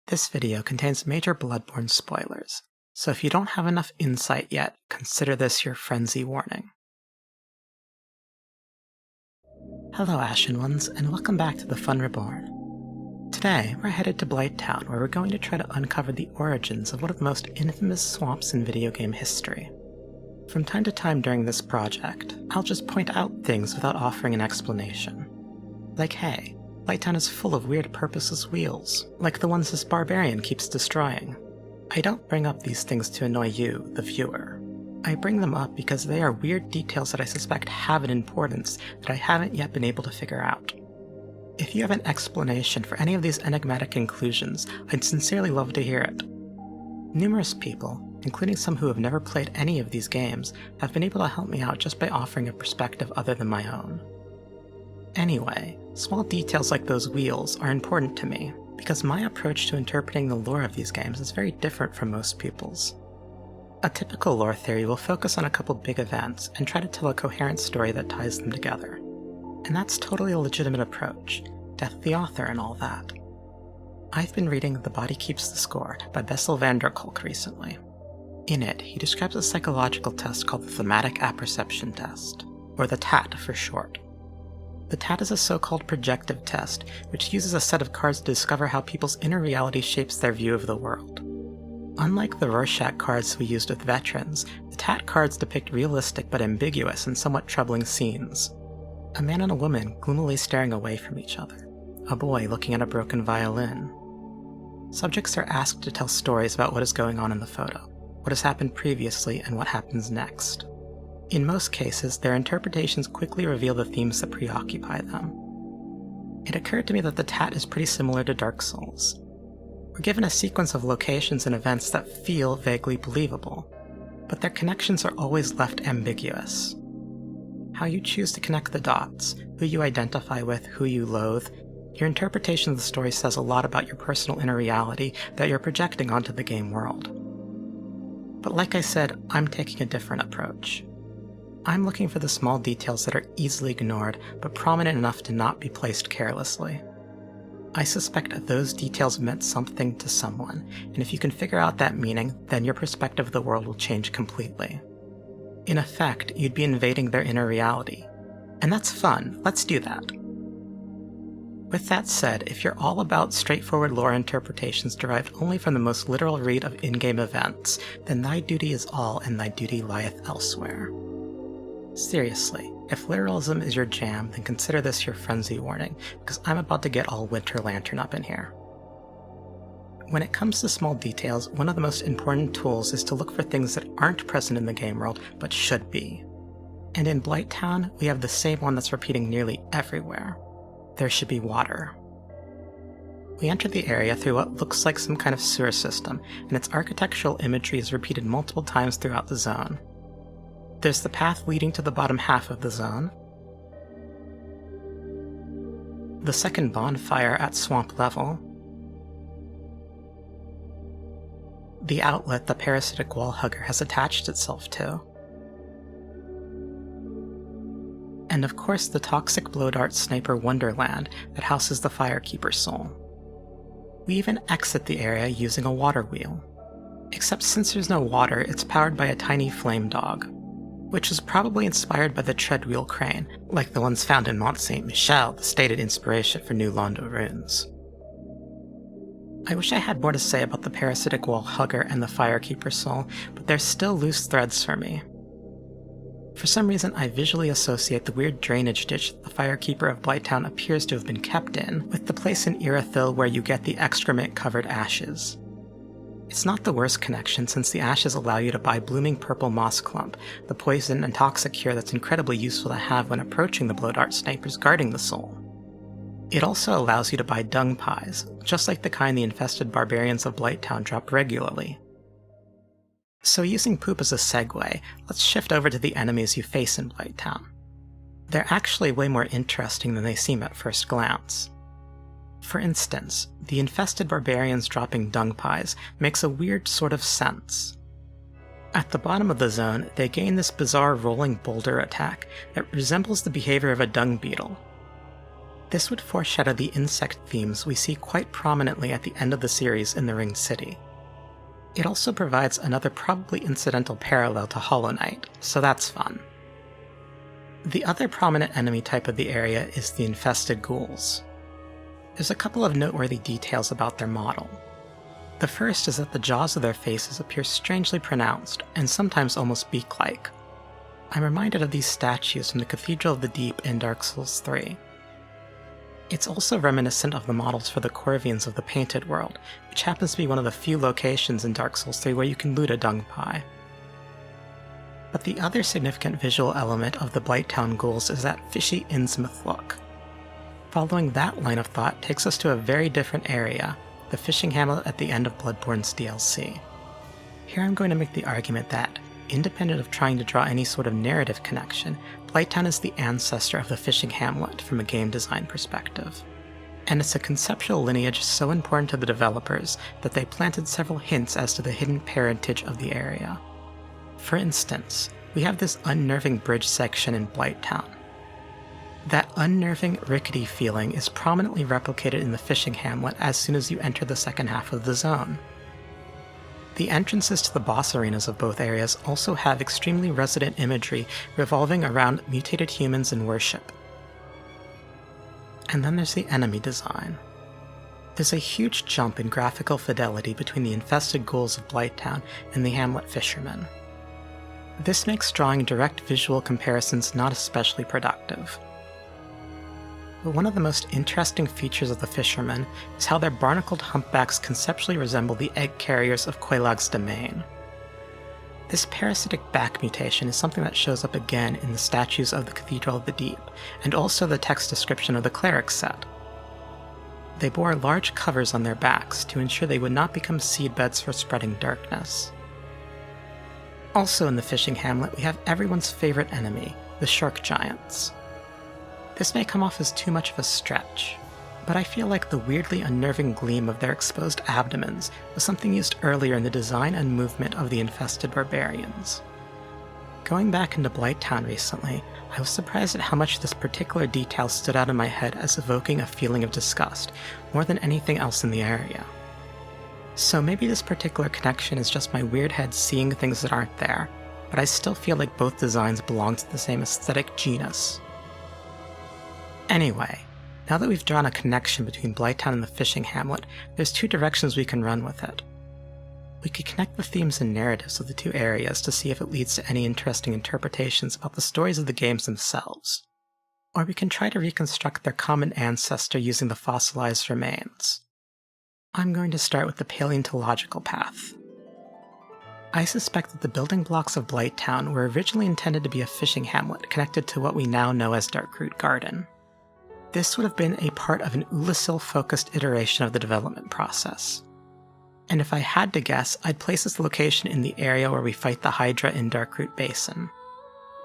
This video contains major Bloodborne spoilers, so if you don't have enough insight yet, consider this your frenzy warning. Hello Ashen Ones, and welcome back to the Fun Reborn. Today, we're headed to Blighttown, where we're going to try to uncover the origins of one of the most infamous swamps in video game history. From time to time during this project, I'll just point out things without offering an explanation. Like, hey, Blighttown is full of weird purposeless wheels, like the ones this barbarian keeps destroying. I don't bring up these things to annoy you, the viewer. I bring them up because they are weird details that I suspect have an importance that I haven't yet been able to figure out. If you have an explanation for any of these enigmatic inclusions, I'd sincerely love to hear it. Numerous people, including some who have never played any of these games, have been able to help me out just by offering a perspective other than my own. Anyway, small details like those wheels are important to me, because my approach to interpreting the lore of these games is very different from most people's. A typical lore theory will focus on a couple big events and try to tell a coherent story that ties them together. And that's totally a legitimate approach, death the author and all that. I've been reading The Body Keeps the Score by Bessel van der Kolk recently. In it, he describes a psychological test called the Thematic Apperception Test, or the TAT for short. The TAT is a so-called projective test, which uses a set of cards to discover how people's inner reality shapes their view of the world. Unlike the Rorschach cards we used with veterans, the TAT cards depict realistic but ambiguous and somewhat troubling scenes. A man and a woman gloomily staring away from each other. A boy looking at a broken violin. Subjects are asked to tell stories about what is going on in the photo, what has happened previously, and what happens next. In most cases, their interpretations quickly reveal the themes that preoccupy them. It occurred to me that the TAT is pretty similar to Dark Souls. We're given a sequence of locations and events that feel vaguely believable, but their connections are always left ambiguous. How you choose to connect the dots, who you identify with, who you loathe, your interpretation of the story says a lot about your personal inner reality that you're projecting onto the game world. But like I said, I'm taking a different approach. I'm looking for the small details that are easily ignored, but prominent enough to not be placed carelessly. I suspect those details meant something to someone, and if you can figure out that meaning, then your perspective of the world will change completely. In effect, you'd be invading their inner reality. And that's fun, let's do that. With that said, if you're all about straightforward lore interpretations derived only from the most literal read of in-game events, then thy duty is all and thy duty lieth elsewhere. Seriously, if literalism is your jam, then consider this your frenzy warning, because I'm about to get all Winter Lantern up in here. When it comes to small details, one of the most important tools is to look for things that aren't present in the game world, but should be. And in Blighttown, we have the same one that's repeating nearly everywhere. There should be water. We enter the area through what looks like some kind of sewer system, and its architectural imagery is repeated multiple times throughout the zone. There's the path leading to the bottom half of the zone, the second bonfire at swamp level, the outlet the parasitic wall hugger has attached itself to, and of course the toxic blow dart sniper wonderland that houses the Firekeeper soul. We even exit the area using a water wheel. Except since there's no water, it's powered by a tiny flame dog, which was probably inspired by the treadwheel crane, like the ones found in Mont Saint-Michel, the stated inspiration for New Londo runes. I wish I had more to say about the parasitic wall hugger and the Firekeeper soul, but they're still loose threads for me. For some reason, I visually associate the weird drainage ditch that the Firekeeper of Blighttown appears to have been kept in with the place in Irithyll where you get the excrement-covered ashes. It's not the worst connection, since the ashes allow you to buy blooming purple moss clump, the poison and toxic cure that's incredibly useful to have when approaching the blow dart snipers guarding the soul. It also allows you to buy dung pies, just like the kind the infested barbarians of Blighttown drop regularly. So using poop as a segue, let's shift over to the enemies you face in Blighttown. They're actually way more interesting than they seem at first glance. For instance, the infested barbarians dropping dung pies makes a weird sort of sense. At the bottom of the zone, they gain this bizarre rolling boulder attack that resembles the behavior of a dung beetle. This would foreshadow the insect themes we see quite prominently at the end of the series in the Ringed City. It also provides another probably incidental parallel to Hollow Knight, so that's fun. The other prominent enemy type of the area is the Infested ghouls. There's a couple of noteworthy details about their model. The first is that the jaws of their faces appear strangely pronounced, and sometimes almost beak-like. I'm reminded of these statues from the Cathedral of the Deep in Dark Souls 3. It's also reminiscent of the models for the Corvians of the Painted World, which happens to be one of the few locations in Dark Souls 3 where you can loot a dung pie. But the other significant visual element of the Blighttown ghouls is that fishy Innsmouth look. Following that line of thought takes us to a very different area, the fishing hamlet at the end of Bloodborne's DLC. Here I'm going to make the argument that, independent of trying to draw any sort of narrative connection, Blighttown is the ancestor of the fishing hamlet from a game design perspective. And it's a conceptual lineage so important to the developers that they planted several hints as to the hidden parentage of the area. For instance, we have this unnerving bridge section in Blighttown. That unnerving, rickety feeling is prominently replicated in the fishing hamlet as soon as you enter the second half of the zone. The entrances to the boss arenas of both areas also have extremely resident imagery revolving around mutated humans and worship. And then there's the enemy design. There's a huge jump in graphical fidelity between the infested ghouls of Blighttown and the hamlet fishermen. This makes drawing direct visual comparisons not especially productive. But one of the most interesting features of the fishermen is how their barnacled humpbacks conceptually resemble the egg carriers of Quelaag's domain. This parasitic back mutation is something that shows up again in the statues of the Cathedral of the Deep, and also the text description of the cleric set. They bore large covers on their backs to ensure they would not become seedbeds for spreading darkness. Also in the fishing hamlet, we have everyone's favorite enemy, the shark giants. This may come off as too much of a stretch, but I feel like the weirdly unnerving gleam of their exposed abdomens was something used earlier in the design and movement of the infested barbarians. Going back into Blighttown recently, I was surprised at how much this particular detail stood out in my head as evoking a feeling of disgust, more than anything else in the area. So maybe this particular connection is just my weird head seeing things that aren't there, but I still feel like both designs belong to the same aesthetic genus. Anyway, now that we've drawn a connection between Blighttown and the fishing hamlet, there's two directions we can run with it. We could connect the themes and narratives of the two areas to see if it leads to any interesting interpretations about the stories of the games themselves. Or we can try to reconstruct their common ancestor using the fossilized remains. I'm going to start with the paleontological path. I suspect that the building blocks of Blighttown were originally intended to be a fishing hamlet connected to what we now know as Darkroot Garden. This would have been a part of an Ulasil-focused iteration of the development process. And if I had to guess, I'd place this location in the area where we fight the Hydra in Darkroot Basin.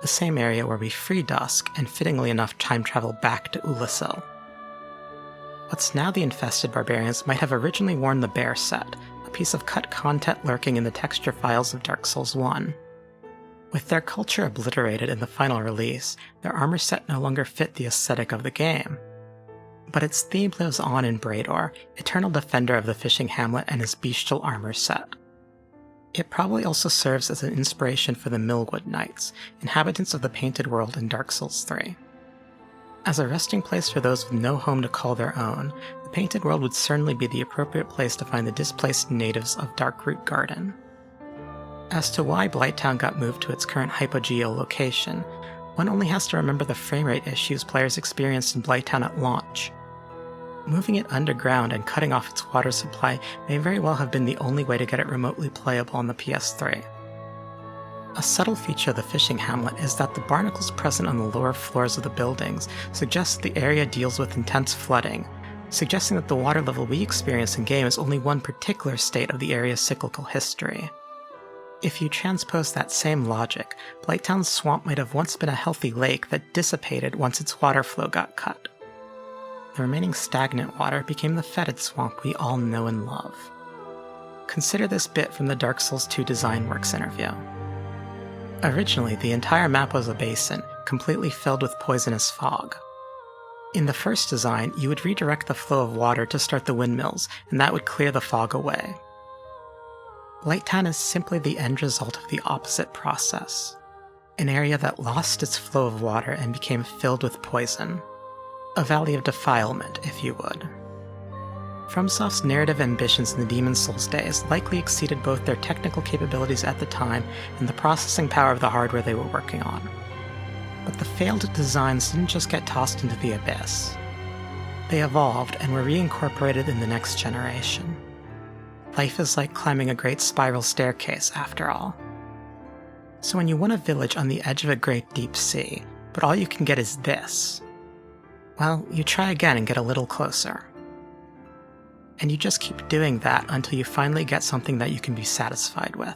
The same area where we free Dusk and fittingly enough time travel back to Ulasil. What's now the infested barbarians might have originally worn the bear set, a piece of cut content lurking in the texture files of Dark Souls 1. With their culture obliterated in the final release, their armor set no longer fit the aesthetic of the game. But its theme lives on in Brador, eternal defender of the fishing hamlet and his bestial armor set. It probably also serves as an inspiration for the Millwood Knights, inhabitants of the Painted World in Dark Souls 3. As a resting place for those with no home to call their own, the Painted World would certainly be the appropriate place to find the displaced natives of Darkroot Garden. As to why Blighttown got moved to its current hypogeo location, one only has to remember the framerate issues players experienced in Blighttown at launch. Moving it underground and cutting off its water supply may very well have been the only way to get it remotely playable on the PS3. A subtle feature of the fishing hamlet is that the barnacles present on the lower floors of the buildings suggest the area deals with intense flooding, suggesting that the water level we experience in-game is only one particular state of the area's cyclical history. If you transpose that same logic, Blighttown's swamp might have once been a healthy lake that dissipated once its water flow got cut. The remaining stagnant water became the fetid swamp we all know and love. Consider this bit from the Dark Souls 2 Design Works interview. Originally, the entire map was a basin, completely filled with poisonous fog. In the first design, you would redirect the flow of water to start the windmills, and that would clear the fog away. Blighttown is simply the end result of the opposite process. An area that lost its flow of water and became filled with poison. A valley of defilement, if you would. FromSoft's narrative ambitions in the Demon's Souls days likely exceeded both their technical capabilities at the time and the processing power of the hardware they were working on. But the failed designs didn't just get tossed into the abyss. They evolved and were reincorporated in the next generation. Life is like climbing a great spiral staircase, after all. So when you want a village on the edge of a great deep sea, but all you can get is this, well, you try again and get a little closer. And you just keep doing that until you finally get something that you can be satisfied with.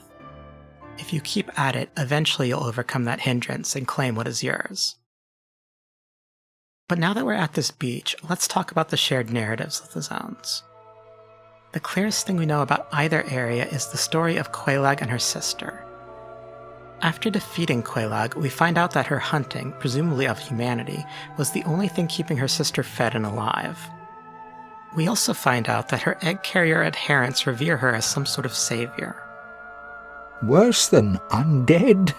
If you keep at it, eventually you'll overcome that hindrance and claim what is yours. But now that we're at this beach, let's talk about the shared narratives of the zones. The clearest thing we know about either area is the story of Quelaag and her sister. After defeating Quelaag, we find out that her hunting, presumably of humanity, was the only thing keeping her sister fed and alive. We also find out that her egg carrier adherents revere her as some sort of savior. Worse than undead,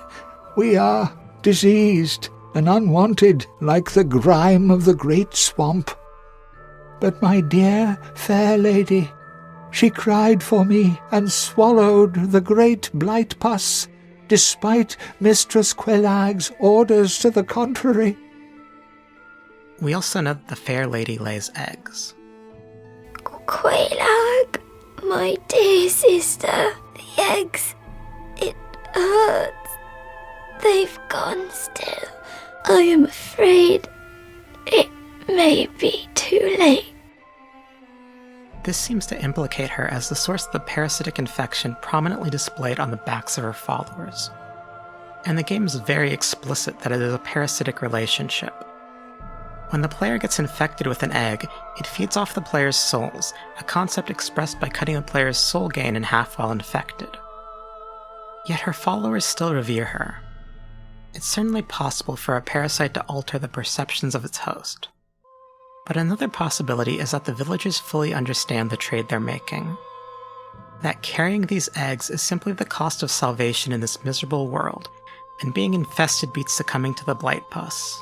we are diseased and unwanted like the grime of the great swamp. But my dear fair lady, she cried for me and swallowed the great blight pus, despite Mistress Quelaag's orders to the contrary. We also know that the fair lady lays eggs. Quelaag, my dear sister, the eggs, it hurts. They've gone still. I am afraid it may be too late. This seems to implicate her as the source of the parasitic infection prominently displayed on the backs of her followers. And the game is very explicit that it is a parasitic relationship. When the player gets infected with an egg, it feeds off the player's souls, a concept expressed by cutting the player's soul gain in half while infected. Yet her followers still revere her. It's certainly possible for a parasite to alter the perceptions of its host. But another possibility is that the villagers fully understand the trade they're making. That carrying these eggs is simply the cost of salvation in this miserable world, and being infested beats succumbing to the blight pus.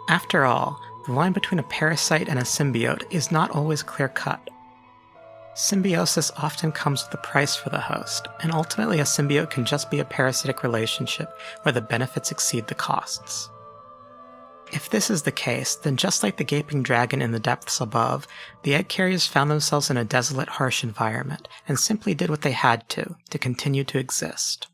After all, the line between a parasite and a symbiote is not always clear-cut. Symbiosis often comes with a price for the host, and ultimately a symbiote can just be a parasitic relationship where the benefits exceed the costs. If this is the case, then just like the gaping dragon in the depths above, the egg carriers found themselves in a desolate, harsh environment, and simply did what they had to continue to exist.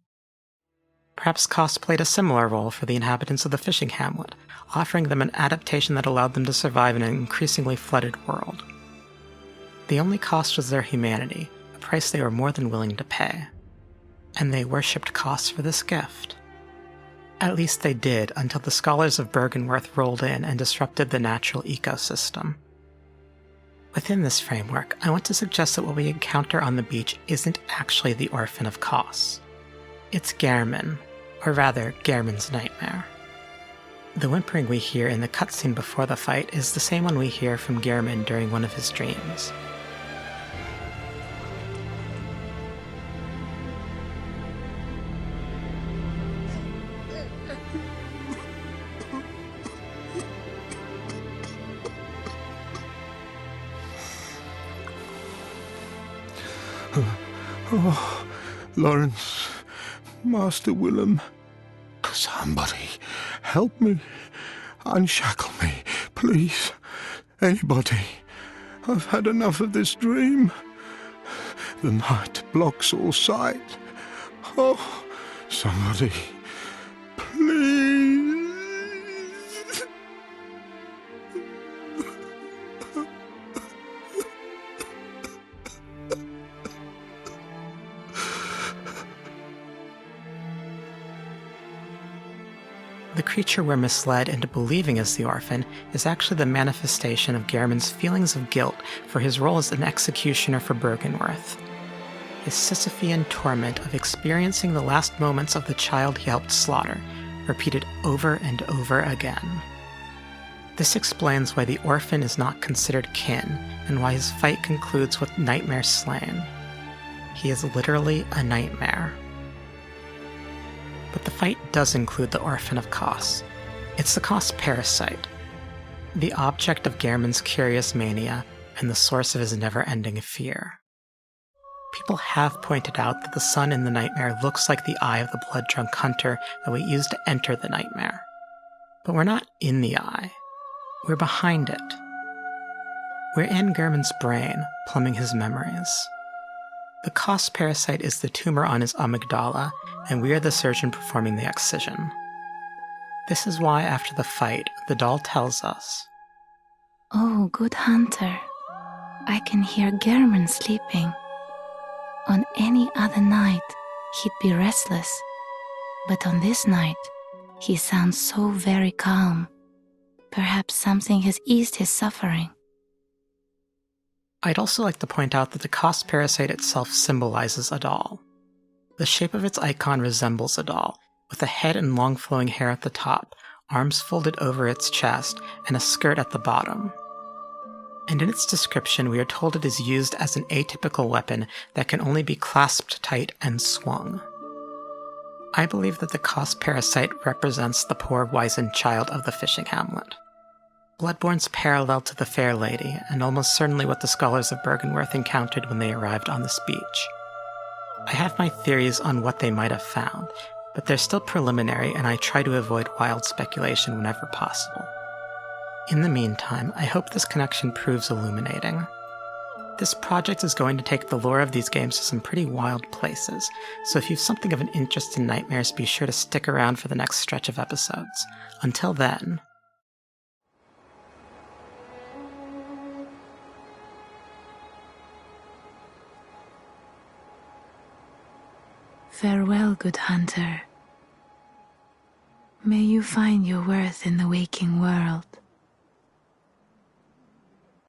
Perhaps cost played a similar role for the inhabitants of the fishing hamlet, offering them an adaptation that allowed them to survive in an increasingly flooded world. The only cost was their humanity, a price they were more than willing to pay. And they worshipped costs for this gift. At least they did, until the scholars of Byrgenwerth rolled in and disrupted the natural ecosystem. Within this framework, I want to suggest that what we encounter on the beach isn't actually the Orphan of Kos. It's Gehrman, or rather, Gehrman's nightmare. The whimpering we hear in the cutscene before the fight is the same one we hear from Gehrman during one of his dreams. Oh, Lawrence, Master Willem, somebody help me, unshackle me, please, anybody. I've had enough of this dream. The night blocks all sight. Oh, somebody, please. The creature we're misled into believing is the orphan is actually the manifestation of Gehrman's feelings of guilt for his role as an executioner for Byrgenwerth. His Sisyphean torment of experiencing the last moments of the child he helped slaughter, repeated over and over again. This explains why the orphan is not considered kin, and why his fight concludes with Nightmare slain. He is literally a nightmare. But the fight does include the orphan of Kos. It's the Kos parasite, the object of Gehrman's curious mania and the source of his never-ending fear. People have pointed out that the sun in the nightmare looks like the eye of the blood-drunk hunter that we used to enter the nightmare. But we're not in the eye. We're behind it. We're in Gehrman's brain, plumbing his memories. The Kos parasite is the tumor on his amygdala, and we are the surgeon performing the excision. This is why, after the fight, the doll tells us, "Oh, good hunter, I can hear Gehrman sleeping. On any other night, he'd be restless, but on this night, he sounds so very calm. Perhaps something has eased his suffering." I'd also like to point out that the Kos parasite itself symbolizes a doll. The shape of its icon resembles a doll, with a head and long flowing hair at the top, arms folded over its chest, and a skirt at the bottom. And in its description, we are told it is used as an atypical weapon that can only be clasped tight and swung. I believe that the Kos parasite represents the poor wizened child of the fishing hamlet. Bloodborne's parallel to the Fair Lady, and almost certainly what the scholars of Bergenworth encountered when they arrived on this beach. I have my theories on what they might have found, but they're still preliminary, and I try to avoid wild speculation whenever possible. In the meantime, I hope this connection proves illuminating. This project is going to take the lore of these games to some pretty wild places, so if you have something of an interest in nightmares, be sure to stick around for the next stretch of episodes. Until then... Farewell, good hunter. May you find your worth in the waking world.